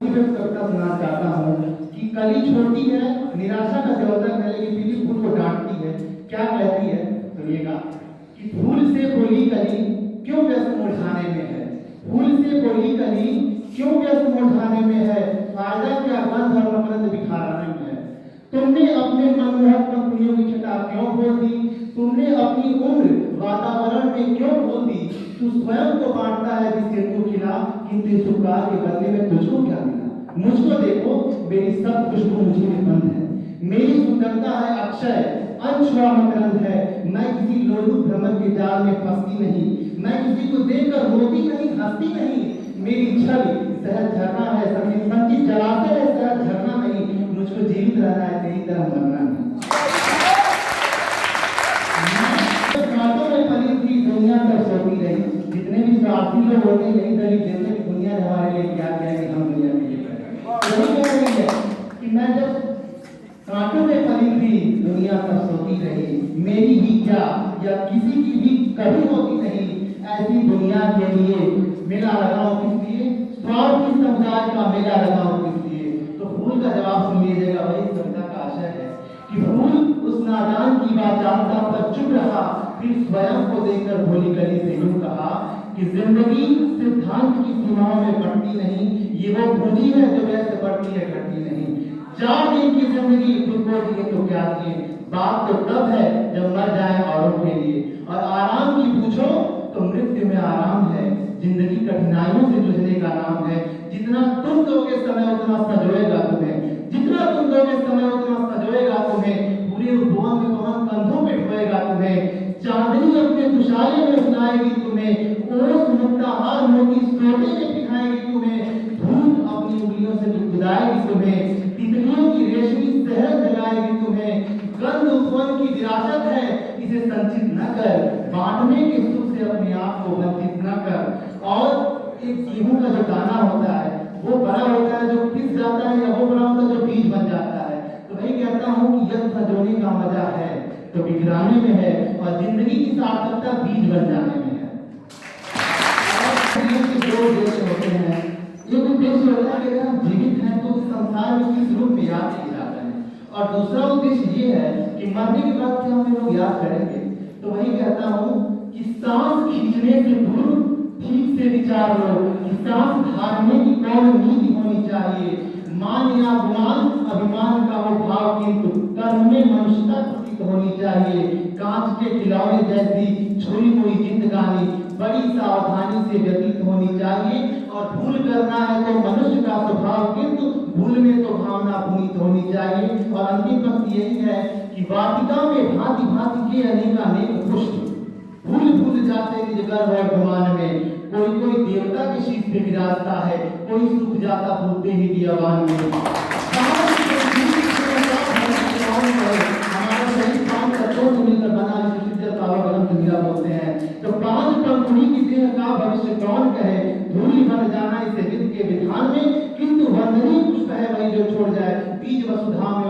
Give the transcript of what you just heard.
व्यक्त करता सुना चाहता हूँ कि कली छोटी है, निराशा का द्योतक है, लेकिन फिर भी फूल को डांटती है। क्या कहती है सुनिएगा कि फूल से बोली कली क्यों व्यस्त मुरझाने में है, फूल से बोली कली क्यों व्यस्त मुरझाने में है, फायदा क्या गंध और मकरंद बिखाराने में है। तुमने अपने मनमोहक पंखुड़ियों की छटा क्यों खोल दी, तुमने अपनी उम्र वातावरण में क्यों खोल दी। तू स्वयं को बांटता है जिससे तू खिला, किंतु इस उपकार के बदले में तुझको क्या मिला। मुझको देखो, मेरी सब खुशबू मुझे में बंद है, मेरी सुंदरता है अक्षय, अनछुआ मकरंद है। मैं किसी लोलुप भ्रमर के जाल में फंसती नहीं, मैं किसी को देखकर रोती नहीं, हंसती नहीं। मेरी छवि सहज झरना है, संचित जलाशय है, सहज झरना नहीं। मुझको जीवित रहना है, तेरी तरह मरना नहीं। कांटों में पली थी दुनिया तक सोती रही। जितने भी स्वार्थी लोग होते हैं यही दलील देते हैं दुनिया ने हमारे लिए क्या किया कि हम दुनिया के लिए करें। यही कह रही है कि मैं जब कांटों में पली थी दुनिया तक सोती रही, मेरी ही क्या या किसी की भी कभी होती नहीं। ऐसी दुनिया के लिए मेला लगाओ किस लिए, स्वार्थी समुदाय का मेला लगाओ किस लिए। तो फूल का जवाब सुन लीजिएगा, वही कविता का आशय है कि फूल उस नादान की वाचालता पर चुप रहा, फिर स्वयं को देखकर भोली कली से यूं कहा कि जिंदगी सिद्धांत की सीमाओं में बढ़ती नहीं, ये वो पूंजी है जो वैसे बढ़ती है घटती नहीं। 4 दिन की जिंदगी खुद को दिए तो क्या दिए, बात तो तब है जब मर जाए औरों के लिए। और आराम की पूछो तो मृत्यु में आराम है, जिंदगी कठिनाइयों से जूझने का नाम है। जितना तुम दोगे समय उतना सजोएगा तुम्हें, जितना तुम दोगे समय उतना सजोएगा तुम्हें। पूरे भुवन में पवन कंधों पे ढोएगा तुम्हें, चांदनी अपने तुषारे में सुनाएगी तुम्हें। ओस मुक्ताहार मोती सोटे में पिघाएगी तुम्हें, धूप अपनी उंगलियों से गुदगुदाएगी तुम्हें। तितलियों की रेशमी शहर जलाएगी तुम्हें। गंध उपवन की विरासत है, इसे संचित न कर, बांटने के सुख से अपने आप को वंचित न कर। और एक गेहूं का जो दाना होता है वो बड़ा होता है जो पिस जाता है, या वो बड़ा होता है जो बीज बन जाता है। तो वही कहता हूँ कि यह सजोने का मजा है तो बिखराने में है, और जिंदगी की सार्थकता बीज बन जाने में है। दो उद्देश्य होते हैं, एक उद्देश्य होता है कि अगर हम जीवित हैं तो संसार में किस रूप में याद किए जाते हैं, और दूसरा उद्देश्य ये है कि मरने के बाद क्या हमें लोग याद करेंगे। तो वही कहता हूँ कि सांस खींचने से पूर्व ठीक से विचार लो कि सांस धारने की कौन नीति होनी चाहिए। मान या गुमान अभिमान का हो भाव, किंतु कर्म में मनुष्यता प्रतीत होनी चाहिए। कांच के खिलौने जैसी छुरी हुई जिंदगानी बड़ी सावधानी से व्यतीत होनी चाहिए। और भूल करना है तो मनुष्य का स्वभाव, किंतु भूल में तो भावना पुनीत होनी चाहिए। और अंतिम पंक्ति यही है कि वाटिका में भांति भांति के अनेक पुष्प भूल भूल जाते निज गर्भ और गुमान में। कोई कोई देवता के शीश पे विराजता है, कोई सूख जाता फूलते ही बियाबान में। हमारा शरीर 5 तत्वों से मिलकर बना, जिसे पावर ग्रंथ मीरा बोलते हैं। तो 5 पंखुड़ी की देह का भविष्य कौन कहे, धूलि बन जाना इसे विध के विधान में। किंतु वंदनीय पुष्प है वही जो छोड़ जाए बीज वसुधा में